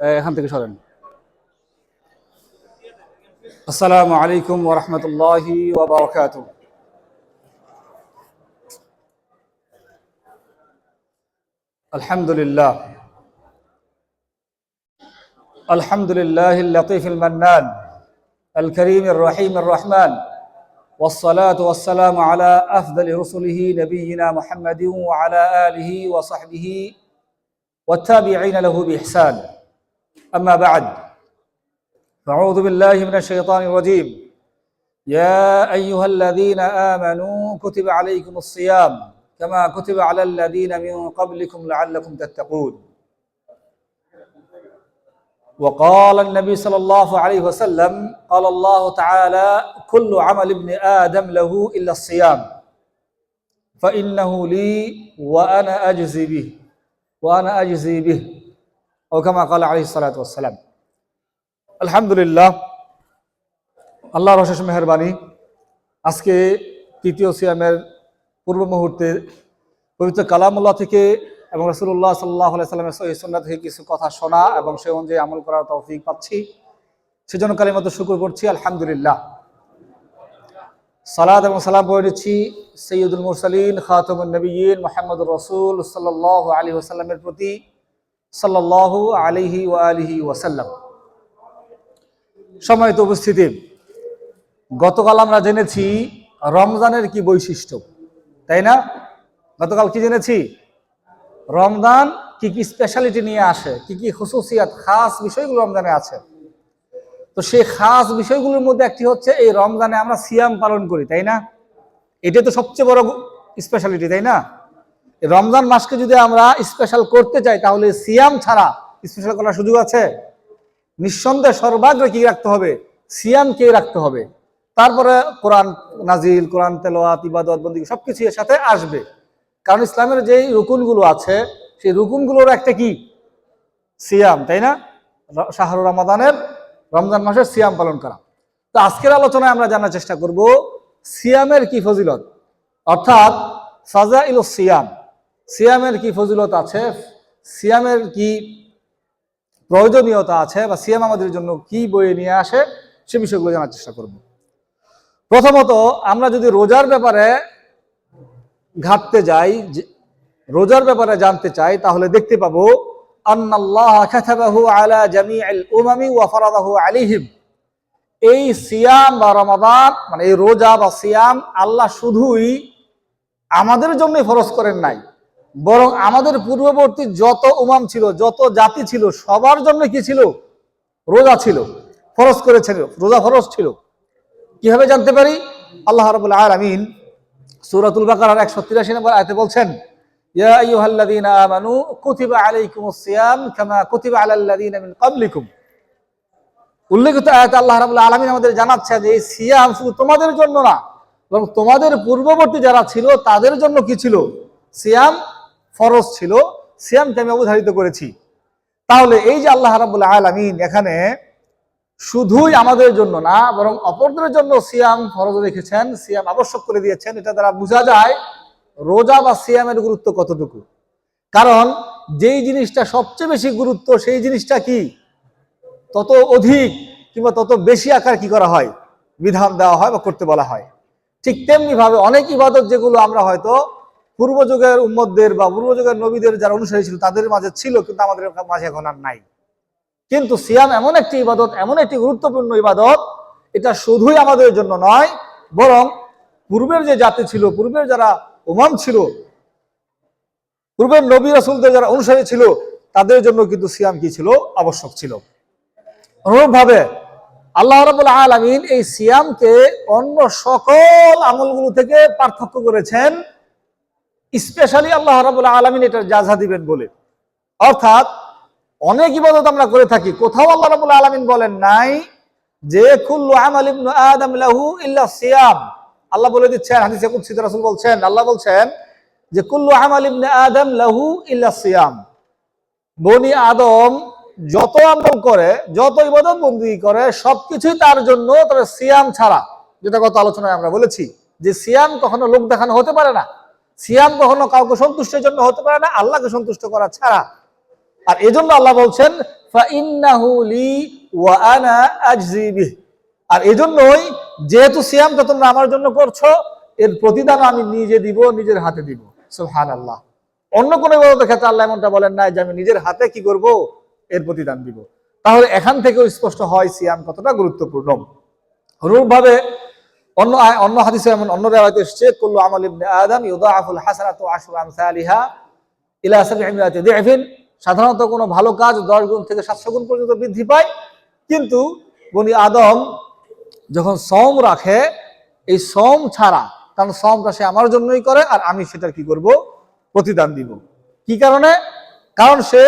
এখান থেকে সরেন। আসসালামু আলাইকুম ওয়া রাহমাতুল্লাহি ওয়া বারাকাতুহু। আলহামদুলিল্লাহ আলহামদুলিল্লাহিল লাতীফিল মান্নান আল কারীমির রহিমির রহমান والصلاة والسلام على أفضل رسله نبينا محمد وعلى آله وصحبه والتابعين له بإحسان. أما بعد، فأعوذ بالله من الشيطان الرجيم. يا أيها الذين آمنوا كتب عليكم الصيام كما كتب على الذين من قبلكم لعلكم تتقون. وقال النبي صلى الله عليه وسلم قال الله تعالى كل عمل ابن آدم له إلا الصيام فإنه لي وأنا أجزي به أو كما قال عليه الصلاة والسلام. الحمد لله, আল্লাহর অশেষ মেহেরবানি। আজকে তৃতীয় সিয়ামের পূর্ব মুহূর্তে পবিত্র কালামুল্লাহ থেকে এবং রাসূলুল্লাহ সাল্লাল্লাহু আলাইহি সাল্লামের সহিহ সুন্নাহ থেকে কিছু কথা শোনা এবং সে অনুযায়ী আমল করার তৌফিক পাচ্ছি, সেজন্য কালিমাতুশ শুকর করছি আলহামদুলিল্লাহ। সালাত এবং সালাম পড়ে দিচ্ছি সাইয়্যিদুল মুরসালিন খাতামুন নবিয়্যিন মুহাম্মদুর রাসূল সাল্লাল্লাহু আলাইহি ওয়াসাল্লামের প্রতি সাল্লাল্লাহু আলাইহি ওয়া আলিহি ওয়াসাল্লাম। সম্মানিত উপস্থিতি, গতকাল আমরা জেনেছি রমজানের কি বৈশিষ্ট্য, তাই না? গতকাল কি জেনেছি? রমজান কি কি স্পেশালিটি নিয়ে আসে, কি কি খুসুসিয়াত, খাস বিষয়গুলো রমজানে আছে। তো সেই খাস বিষয়গুলোর মধ্যে একটি হচ্ছে এই রমজানে আমরা সিয়াম পালন করি, তাই না? এটা তো সবচেয়ে বড় স্পেশালিটি, তাই না? রমজান মাসকে যদি আমরা স্পেশাল করতে চাই তাহলে সিয়াম ছাড়া স্পেশাল করার সুযোগ আছে? নিঃসন্দেহে সর্বাগ্রে কি রাখতে হবে? সিয়ামকে রাখতে হবে। তারপরে কোরআন নাজিল, কোরআন তেলাওয়াত, ইবাদত, বন্দেগী সবকিছু এর সাথে আসবে। কারণ ইসলামের যে রুকুনগুলো আছে সেই রুকুনগুলোর একটা কি? সিয়াম, তাই না? শাহরু রমাদানের, রমজান মাসের সিয়াম পালন করা। তো আজকের আলোচনায় আমরা জানার চেষ্টা করব সিয়ামের কি ফজিলত, অর্থাৎ ফাজাইলুস সিয়াম, সিয়ামের কি ফজিলত আছে, সিয়ামের কি প্রয়োজনীয়তা আছে, বা সিয়াম আমাদের জন্য কি বয়ে নিয়ে আসে, সে বিষয়গুলো জানার চেষ্টা করব। প্রথমত আমরা যদি রোজার ব্যাপারে ঘাটতে যাই, রোজার ব্যাপারে জানতে চাই, তাহলে দেখতে পাবো আন্নাল্লাহ কাতাবাহু আলা জামিউল উমামি ওয়া ফারাদাহু আলাইহিম। এই সিয়াম বা রমাদান মানে এই রোজা বা সিয়াম আল্লাহ শুধুই আমাদের জন্যই ফরজ করেন নাই, বরং আমাদের পূর্ববর্তী যত উমাম ছিল, যত জাতি ছিল, সবার জন্য কি ছিল? রোজা ছিল, ফরজ করেছিল, রোজা ফরজ ছিল। কিভাবে জানতে পারি? আল্লাহ রাব্বুল আলামিন সূরাতুল বাকারার 183 নম্বর আয়াতে বলছেন, ইয়া আইয়ুহাল্লাযীনা আমানু কুতিবা আলাইকুমুস সিয়াম কামা কুতিবা আলাল্লাযীনা মিন ক্বাবলিকুম। উল্লেখিত আয়াতে আল্লাহ রাব্বুল আলামিন আমাদের জানাচ্ছেন যে এই সিয়াম শুধু তোমাদের জন্য না, বরং তোমাদের পূর্ববর্তী যারা ছিল তাদের জন্য কি ছিল? সিয়াম ফরজ ছিল, সিয়ামকে আমি অবধারিত করেছি। তাহলে এই যে আল্লাহ রাব্বুল আলামিন এখানে শুধুই আমাদের জন্য না, বরং অপরদের জন্য সিয়াম ফরজ রেখেছেন, সিয়াম আবশ্যক করে দিয়েছেন। এটা দ্বারা বোঝা যায় রোজা বা সিয়ামের গুরুত্ব কতটুকু। কারণ যেই জিনিসটা সবচেয়ে বেশি গুরুত্ব, সেই জিনিসটা কি তত অধিক কিংবা তত বেশি আকার কি করা হয়? বিধান দেওয়া হয় বা করতে বলা হয়। ঠিক তেমনি ভাবে অনেক ইবাদত যেগুলো আমরা হয়তো পূর্বযুগের উম্মতদের বা পূর্বযুগের নবীদের যারা অনুসারী ছিল তাদের মাঝে ছিল, কিন্তু আমাদের মাঝে এখন আর নাই। কিন্তু সিয়াম এমন একটি ইবাদত, এমন একটি গুরুত্বপূর্ণ ইবাদত, এটা শুধুই আমাদের জন্য নয়, বরং পূর্বের যে জাতি ছিল, পূর্বের যারা উমাম ছিল, পূর্বের নবী রাসূলদের যারা অনুসারী ছিল, তাদের জন্য কিন্তু সিয়াম কি ছিল? আবশ্যক ছিল। অনুরূপভাবে আল্লাহ রাব্বুল আলামিন এই সিয়ামকে অন্য সকল আমলগুলো থেকে পার্থক্য করেছেন, স্পেশালি আল্লাহ রাব্বুল আলামিন এটার জাযা দিবেন বলে। অর্থাৎ অনেক ইবাদত আমরা করে থাকি, কোথাও আল্লাহ রাব্বুল আলামিন বলেন নাই যে কুল্লু আমাল ইবনু আদম লাহু ইল্লা সিয়াম। আল্লাহ বলে দিচ্ছেন, হাদিসে কুদসিতে রাসূল বলছেন, আল্লাহ বলছেন যে কুল্লু আমাল ইবনু আদম লাহু ইল্লা সিয়াম। বনি আদম যত আমল করে, যত ইবাদত বন্দেগী করে, সবকিছুই তার জন্য, তবে সিয়াম ছাড়া। যেটা গত আলোচনায় আমরা বলেছি যে সিয়াম কখনো লোক দেখানো হতে পারে না, সিয়াম কখনো কাউকে সন্তুষ্টের জন্য হতে পারে না, আল্লাহকে সন্তুষ্ট করা ছাড়া। আর এজন্য আল্লাহ বলছেন ফাইন্নাহু লি ওয়া আনা আজজি বিহ। আর এজন্যই যেহেতু সিয়ামটা তোমরা আমার জন্য করছো, এর প্রতিদান আমি নিজে দিব, নিজের হাতে দিব। সুবহানাল্লাহ। অন্য কোনো ইবাদতের ক্ষেত্রে আল্লাহ এমনটা বলেন নাই যে আমি নিজের হাতে কি করব, এর প্রতিদান দিব। তাহলে এখান থেকেও স্পষ্ট হয় সিয়াম কতটা গুরুত্বপূর্ণ। অনুরূপভাবে অন্য হাদিসে এমন অন্য রিওয়ায়াতে এসেছে, কুল্লু আমাল ইবনে আদম ইউদাআফুল হাসানাতু আশরু আমসালিহা ইলা 700 দি'ফিন। সাধারণত কোনো ভালো কাজ 10 গুণ থেকে 700 গুণ পর্যন্ত বৃদ্ধি পায়, কিন্তু বনি আদম যখন সওম রাখে, এই সওম ছাড়া, কারণ সওমটা সে আমার জন্যই করে আর আমি সেটার কি করব, প্রতিদান দিব। কি কারণে? কারণ সে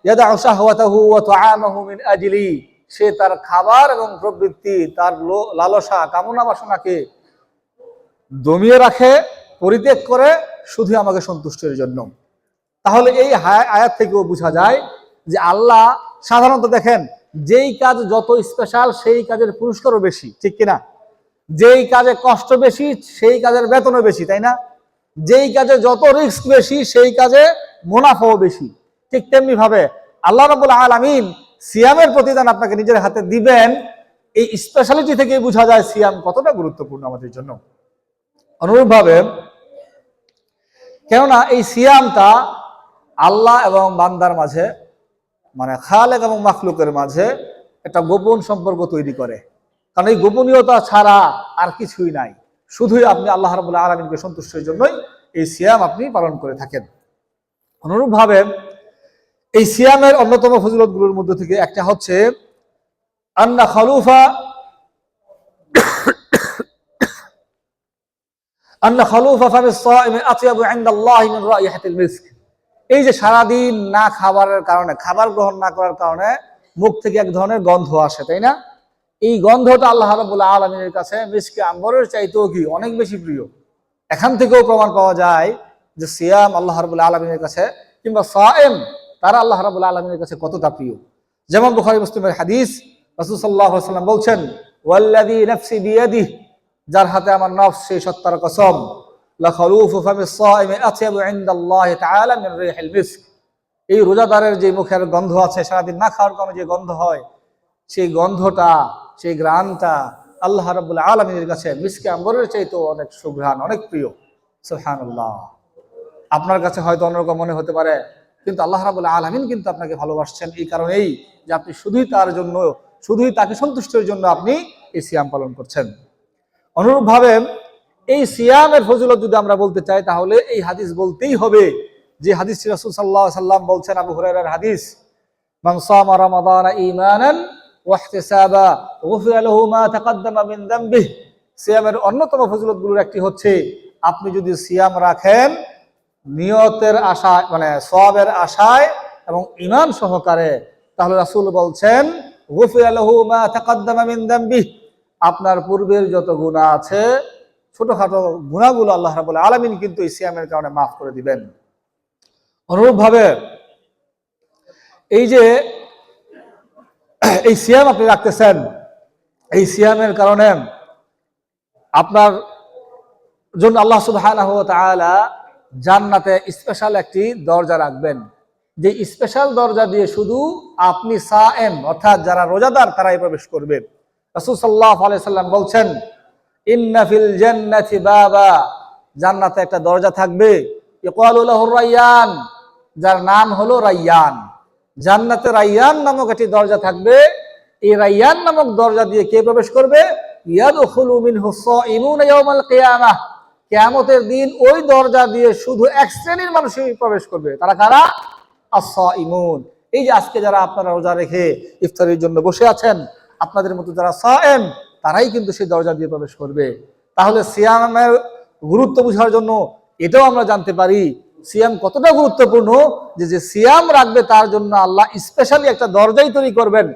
ইয়াদাউ শাহওয়াতাহু ওয়া তুআমাহু মিন আজলি, সে তার খাবার এবং প্রবৃত্তি, তার লালসা, কামনা বাসনাকে দমিয়ে রাখে, পরিত্যাগ করে শুধু আমাকে সন্তুষ্টের জন্য। তাহলে এই আয়াত থেকেও বোঝা যায় যে আল্লাহ সাধারণত দেখেন, যেই কাজ যত স্পেশাল সেই কাজের পুরস্কারও বেশি, ঠিক কিনা? যেই কাজে কষ্ট বেশি সেই কাজের বেতনও বেশি, তাই না? যেই কাজে যত রিস্ক বেশি সেই কাজে মুনাফাও বেশি। ঠিক তেমনি ভাবে আল্লাহ রাব্বুল আলামিন সিয়ামের প্রতিদান আপনাকে নিজের হাতে দিবেন, এই স্পেশালিটি থেকে বোঝা যায় সিয়াম কতটা গুরুত্বপূর্ণ আমাদের জন্য। অনুরূপভাবে, কেননা এই সিয়ামটা আল্লাহ এবং বান্দার মাঝে, মানে খালেক এবং মাখলুকের মাঝে একটা গোপন সম্পর্ক তৈরি করে। কারণ এই গোপনীয়তা ছাড়া আর কিছুই নাই, শুধুই আপনি আল্লাহ রাব্বুল আলামিনকে সন্তুষ্টের জন্যই এই সিয়াম আপনি পালন করে থাকেন। অনুরূপভাবে এই সিয়ামের অন্যতম ফজিলতগুলোর মধ্যে থেকে একটা হচ্ছে আন্না খালুফা ফামিস সাইমি আতয়াবু ইনদাল্লাহি মিন রাইহাতিল মিস্ক। এই যে সারাদিন না খাবারের কারণে, খাবার গ্রহণ না করার কারণে মুখ থেকে এক ধরনের গন্ধ আসে, তাই না? এই গন্ধটা আল্লাহ রাব্বুল আলামিনের কাছে মিসকে আম্বরের চাইতেও কি অনেক বেশি প্রিয়। এখান থেকেও প্রমাণ পাওয়া যায় যে সিয়াম আল্লাহ রাব্বুল আলামিনের কাছে, কিংবা সায়েম তারা আল্লাহ রাব্বুল আলামিনের কাছে কতটা প্রিয়। যেমন বুখারী মুসলিমের হাদিস, রাসূল সাল্লাল্লাহু আলাইহি ওয়াসাল্লাম বলছেন, ওয়াল্লাযী নাফসি বিয়াদিহি, যার হাতে আমার নফস, সেই সত্তার কসম, লা খালুফু ফামিস সাইমি আতয়াবু ইনদাল্লাহি তাআলা মিন রিহিল মিস্ক। এই রোজাদারের যে মুখের গন্ধ আছে, সারাদিন না খাওয়ার কারণে যে গন্ধ হয়, সেই গন্ধটা, সেই ঘ্রাণটা আল্লাহ রাব্বুল আলামিনের কাছে মিসকে আম্বরের চাইতেও অনেক সুঘ্রাণ, অনেক প্রিয়। সুবহানাল্লাহ। আপনার কাছে হয়তো অন্যরকম মনে হতে পারে, কিন্তু আল্লাহ রাব্বুল আলামিন কিন্তু আপনাকে ভালোবাসছেন এই কারণেই যে আপনি শুধুই তার জন্য, শুধুই তাকে সন্তুষ্টের জন্য আপনি এই সিয়াম পালন করছেন। অনুরূপভাবে এই সিয়ামের ফজিলত যদি আমরা বলতে চাই, তাহলে এই হাদিস বলতেই হবে, যে হাদিসটি রাসূল সাল্লাল্লাহু আলাইহি ওয়াসাল্লাম বলছেন, আবু হুরায়রার হাদিস, মান সামা রমাদান ঈমানান ওয়া ইহতিসাবা গুফিরা লাহু মা তাকাদ্দামা মিন যামবিহি। সিয়ামের অন্যতম ফজিলতগুলোর একটি হচ্ছে, আপনি যদি সিয়াম রাখেন নিয়তের আশায়, মানে সওয়াবের আশায় এবং ঈমান সহকারে, তাহলে রাসূল বলছেন, গুফিরা লাহু মা তাকাদ্দামা মিন যামবিহি, আপনার পূর্বের যত গুনাহ আছে, ছোটখাটো গুনাহগুলো আল্লাহ রাব্বুল আলামিন কিন্তু এই সিয়ামের কারণে মাফ করে দিবেন। অনুরূপভাবে এই যে এই সিয়াম আপনি রাখতেছেন, এই সিয়ামের কারণে আপনার জন্য আল্লাহ সুবহানাহু ওয়া তাআলা জান্নাতে স্পেশাল একটি দরজা রাখবেন, যে স্পেশাল দরজা দিয়ে শুধু আপনি সায়েম, অর্থাৎ যারা রোজাদার, তারাই প্রবেশ করবেন। রাসূল সাল্লাল্লাহু আলাইহি সাল্লাম বলছেন, ইন্না ফিল জান্নাতি বাবা, জান্নাতে একটা দরজা থাকবে, ইকালু লাহুর রায়্যান, যার নাম হলো রায়্যান। জান্নাতে রায়্যান নামক একটি দরজা থাকবে। এই রায়্যান নামক দরজা দিয়ে কে প্রবেশ করবে? ইয়াদখুলু মিনহু সাইমুনা ইয়াওমাল কিয়ামাহ, কিয়ামতের দিন ওই দরজা দিয়ে শুধু এক শ্রেণীর মানুষই প্রবেশ করবে। তারা কারা? আস-সাইমুন। এই যে আজকে যারা আপনারা রোজা রেখে ইফতারের জন্য বসে আছেন, আপনাদের মতো যারা সায়েম, তারাই কিন্তু সেই দরজা দিয়ে প্রবেশ করবে। তাহলে সিয়ামের গুরুত্ব বোঝার জন্য এটাও আমরা জানতে পারি সিয়াম কতটা গুরুত্বপূর্ণ, যে সিয়াম রাখবে তার জন্য আল্লাহ স্পেশালি একটা দরজাই তৈরি করবেন,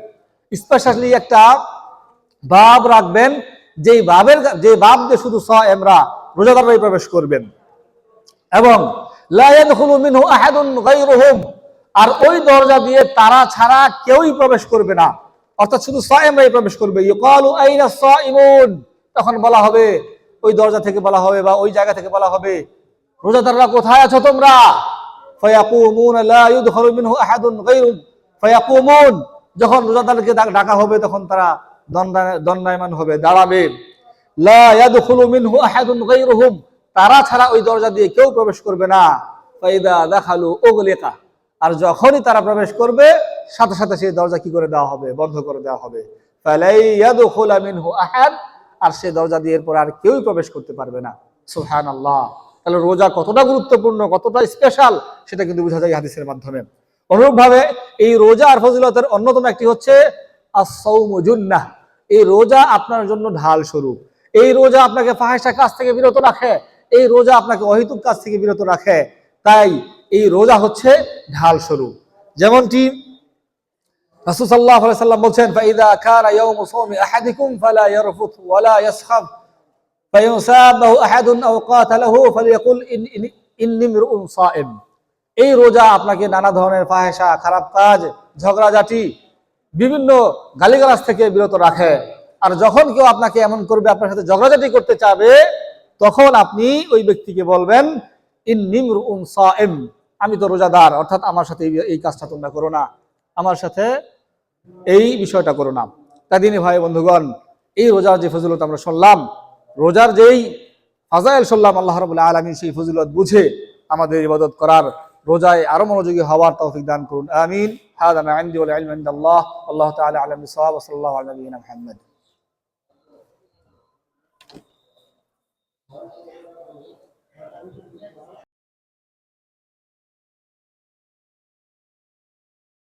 স্পেশালি একটা বাব রাখবেন, যে বাব দিয়ে শুধু সায়েমরা, রোজাদাররাই প্রবেশ করবেন। এবং লা ইয়াদখুলু মিনহু আহাদুন গায়রুহুম, আর ওই দরজা দিয়ে তারা ছাড়া কেউই প্রবেশ করবে না, অর্থাৎ শুধু সায়েমরাই প্রবেশ করবে। ইউকালু আইনা সাইমুন, তখন বলা হবে, ওই দরজা থেকে বলা হবে বা ওই জায়গা থেকে বলা হবে, রোজাদাররা কোথায় আছো তোমরা? ফায়াকুমুনা লা ইউদখালু মিনহু আহাদুন গায়রুহুম, ফায়াকুমুন, যখন রোজাদারকে ডাকা হবে তখন তারা দণ্ডায়মান হবে, দাঁড়াবে। লা ইয়াদখুলু মিনহু আহাদুন গায়রুহুম, তারা ছাড়া ওই দরজা দিয়ে কেউ প্রবেশ করবে না। ফাইদা দাখালু উগলিকা, আর যখনই তারা প্রবেশ করবে সাথে সাথে সেই দরজা কি করে দেওয়া হবে, বন্ধ করে দেওয়া হবে। ফালাই ইয়াদখুলু মিনহু আহাদ, আর সেই দরজা দিয়ে এরপর আর কেউই প্রবেশ করতে পারবে না। সুবহানাল্লাহ। তাহলে রোজা কতটা গুরুত্বপূর্ণ, কতটা স্পেশাল সেটা কিন্তু বোঝা যায় হাদিসের মাধ্যমে। অনুরূপভাবে এই রোজা আর ফজিলতের অন্যতম একটি হচ্ছে আস-সাওমু জুন্নাহ, এই রোজা আপনার জন্য ঢাল স্বরূপ। এই রোজা আপনাকে ফাহিশা কাজ থেকে বিরত রাখে, এই রোজা আপনাকে অহেতুক কাজ থেকে বিরত রাখে। তাই এই রোজা হচ্ছে ঢাল স্বরূপ। যেমনটি রাসূল সাল্লাল্লাহু আলাইহি সাল্লাম বলছেন, ফাইদা কানা ইয়াউমু সাওমি আহাদিকুম ফালা ইয়ারফুথ ওয়ালা ইয়াসখাব ফাইন সাবাহু আহাদুন আও কাতালাহু ফালিয়াকুল ইন্নী ইমরুউন সাইম। এই রোজা আপনাকে নানা ধরনের ফাহিশা, খারাপ কাজ, ঝগড়াঝাটি, বিভিন্ন গালিগালাজ থেকে বিরত রাখে। আর যখন কেউ আপনাকে এমন করবে, আপনার সাথে ঝগড়াঝাটি করতে চাবে, তখন আপনি ওই ব্যক্তিকে বলবেন ইন্নী ইমরুউন সাইম, আমি তো রোজাদার, অর্থাৎ আমার সাথে এই কাজটা তোমরা করো না, আমার সাথে এই বিষয়টা করো না। তাই দিনী ভাই বন্ধুগণ, এই রোজার যে ফজিলত আমরা শুনলাম, রোজার যেই ফাজাইল শুনলাম, আল্লাহ রাব্বুল আলামিন সেই ফজিলত বুঝে আমাদের ইবাদত করার, রোজায় আরো মনোযোগী হওয়ার তৌফিক দান করুন। আমিন। হাদা মা ইনদি ওয়াল ইলমু ইনদাল্লাহ, আল্লাহু তাআলা আ'লামু বিস-সাওয়াব, ওয়া সাল্লাল্লাহু আলা নাবিয়িনা মুহাম্মদ।